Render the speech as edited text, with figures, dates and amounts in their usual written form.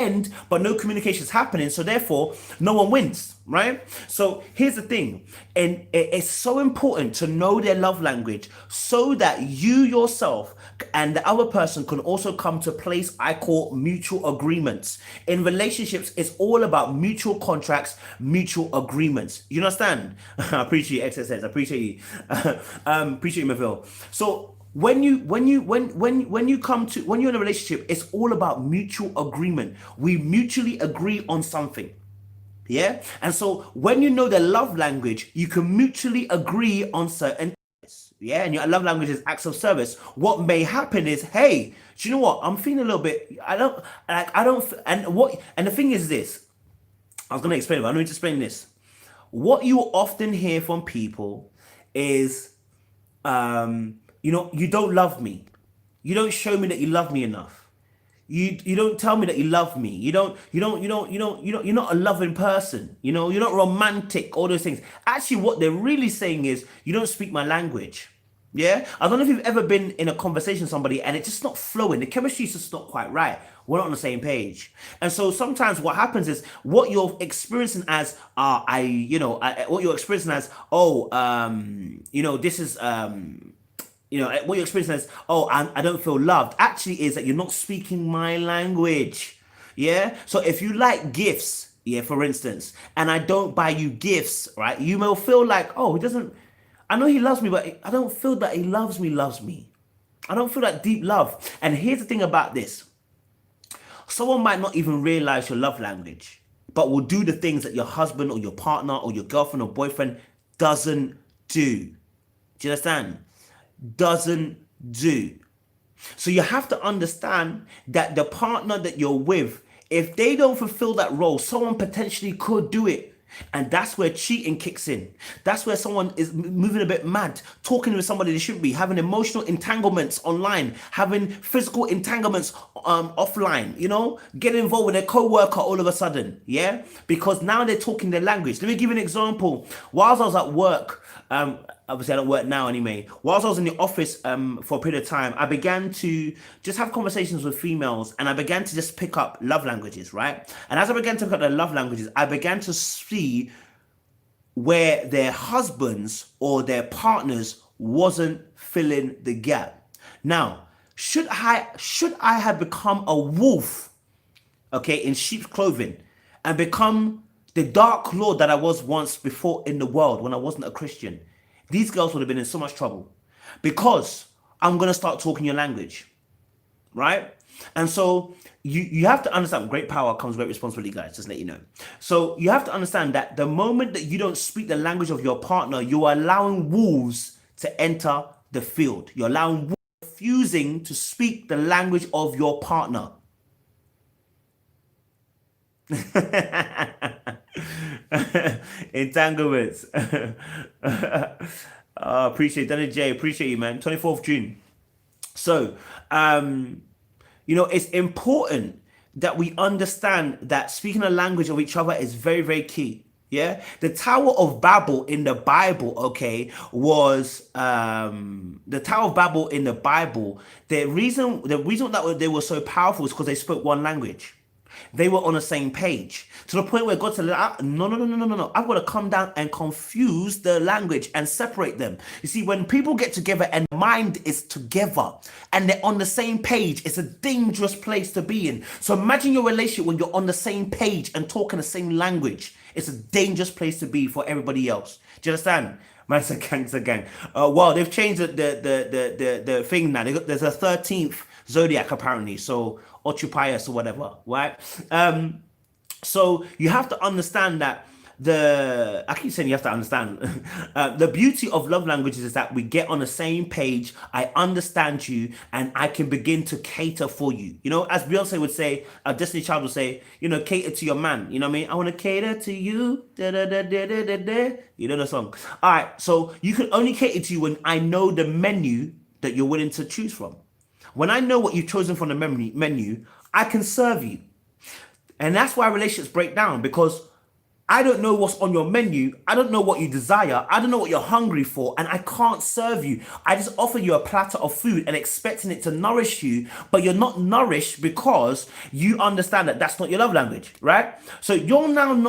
end, but no communication is happening, so therefore no one wins, right? So here's the thing, and it's so important to know their love language so that you yourself and the other person can also come to a place I call mutual agreements. In relationships, it's all about mutual contracts, mutual agreements. You understand? I appreciate you, XSS. I appreciate you. Appreciate you, Maville. So when you're in a relationship, it's all about mutual agreement. We mutually agree on something. Yeah. And so when you know the love language, you can mutually agree on certain things. Yeah. And your love language is acts of service. What may happen is, hey, do you know what? I'm feeling a little bit, and the thing is this, I was going to explain it, but I'm going to explain this. What you often hear from people is, you don't love me. You don't show me that you love me enough. You don't tell me that you love me. You're not a loving person. You're not romantic, all those things. Actually, what they're really saying is you don't speak my language. Yeah? I don't know if you've ever been in a conversation with somebody and it's just not flowing. The chemistry is just not quite right. We're not on the same page. And so sometimes what happens is what you're experiencing as what you're experiencing as, this is what you're experiencing as, I don't feel loved, actually is that you're not speaking my language. Yeah. So if you like gifts, yeah, for instance, and I don't buy you gifts, right, you may feel like, oh, he doesn't, I know he loves me, but I don't feel that he loves me. I don't feel that deep love. And here's the thing about this. Someone might not even realize your love language, but will do the things that your husband or your partner or your girlfriend or boyfriend doesn't do. Do you understand? Doesn't do. So you have to understand that the partner that you're with, if they don't fulfill that role, someone potentially could do it. And that's where cheating kicks in. That's where someone is moving a bit mad, talking with somebody they shouldn't be, having emotional entanglements online, having physical entanglements offline, getting involved with their co-worker all of a sudden, yeah? Because now they're talking their language. Let me give you an example. Whilst I was at work, obviously I don't work now anyway. Whilst I was in the office for a period of time, I began to just have conversations with females and I began to just pick up love languages, right? And as I began to pick up the love languages, I began to see where their husbands or their partners wasn't filling the gap. Now, should I have become a wolf, okay, in sheep's clothing and become the dark lord that I was once before in the world when I wasn't a Christian? These girls would have been in so much trouble because I'm going to start talking your language, right? And so you have to understand, great power comes great responsibility, guys, just let you know. So you have to understand that the moment that you don't speak the language of your partner, you are allowing wolves to enter the field. You're allowing wolves refusing to speak the language of your partner. Entanglements. Appreciate Danny J. Appreciate you, man. 24th June. So, it's important that we understand that speaking the language of each other is very, very key. Yeah, the Tower of Babel in the Bible, okay, was the Tower of Babel in the Bible. The reason that they were so powerful is because they spoke one language. They were on the same page to the point where God said, no. I've got to come down and confuse the language and separate them. You see, when people get together and mind is together and they're on the same page, it's a dangerous place to be in. So imagine your relationship when you're on the same page and talking the same language. It's a dangerous place to be for everybody else. Do you understand? Man, it's a gang. Well, they've changed the thing now. There's a 13th zodiac apparently. So Ochupias or whatever, right? So you have to understand that I keep saying you have to understand the beauty of love languages is that we get on the same page. I understand you and I can begin to cater for you. As Beyonce would say, Destiny Child would say, cater to your man. You know what I mean? I want to cater to you. Da, da, da, da, da, da, da. You know the song. All right. So you can only cater to you when I know the menu that you're willing to choose from. When I know what you've chosen from the menu, I can serve you. And that's why relationships break down, because I don't know what's on your menu. I don't know what you desire. I don't know what you're hungry for, and I can't serve you. I just offer you a platter of food and expecting it to nourish you, but you're not nourished because you understand that that's not your love language, right? So you're now